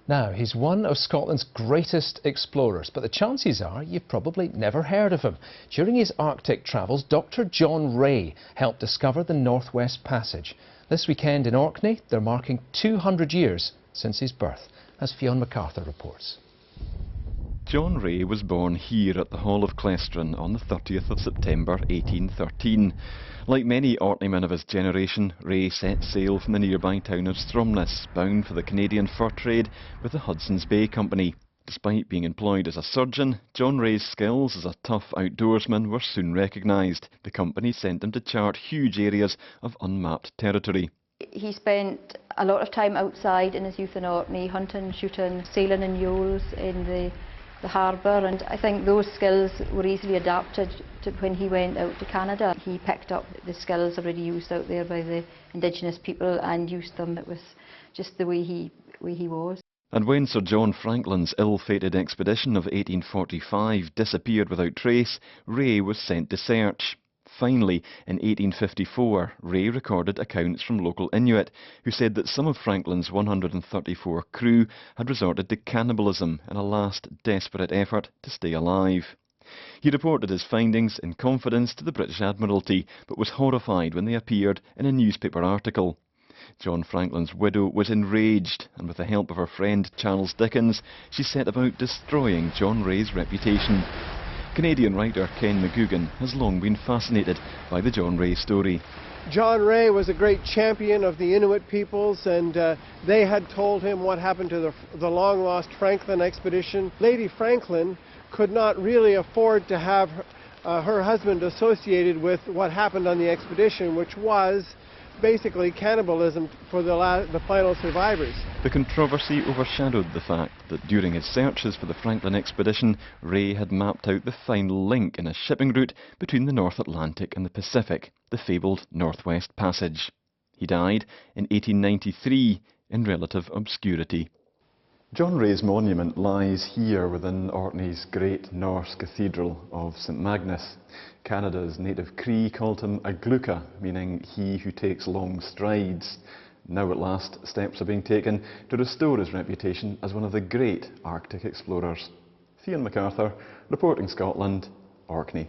Now, he's one of Scotland's greatest explorers, but the chances are you've probably never heard of him. During his Arctic travels, Dr. John Rae helped discover the Northwest Passage. This weekend in Orkney, they're marking 200 years since his birth, as Fionn MacArthur reports. John Rae was born here at the Hall of Clestoran on the 30th of September 1813. Like many Orkneymen of his generation, Rae set sail from the nearby town of Stromness, bound for the Canadian fur trade with the Hudson's Bay Company. Despite being employed as a surgeon, John Rae's skills as a tough outdoorsman were soon recognised. The company sent him to chart huge areas of unmapped territory. He spent a lot of time outside in his youth in Orkney, hunting, shooting, sailing in yaws in the harbour, and I think those skills were easily adapted to when he went out to Canada. He picked up the skills already used out there by the indigenous people and used them. It was just the way he was. And when Sir John Franklin's ill-fated expedition of 1845 disappeared without trace, Rae was sent to search. Finally, in 1854, Rae recorded accounts from local Inuit who said that some of Franklin's 134 crew had resorted to cannibalism in a last desperate effort to stay alive. He reported his findings in confidence to the British Admiralty, but was horrified when they appeared in a newspaper article. John Franklin's widow was enraged, and with the help of her friend Charles Dickens, she set about destroying John Rae's reputation. Canadian writer Ken McGugan has long been fascinated by the John Rae story. John Rae was a great champion of the Inuit peoples, and they had told him what happened to the long-lost Franklin expedition. Lady Franklin could not really afford to have her husband associated with what happened on the expedition, which was basically cannibalism for the final survivors. The controversy overshadowed the fact that during his searches for the Franklin expedition, Rae had mapped out the final link in a shipping route between the North Atlantic and the Pacific, the fabled Northwest Passage. He died in 1893 in relative obscurity. John Rae's monument lies here within Orkney's great Norse cathedral of St Magnus. Canada's native Cree called him a gluca, meaning he who takes long strides. Now at last, steps are being taken to restore his reputation as one of the great Arctic explorers. Fionn MacArthur, reporting Scotland, Orkney.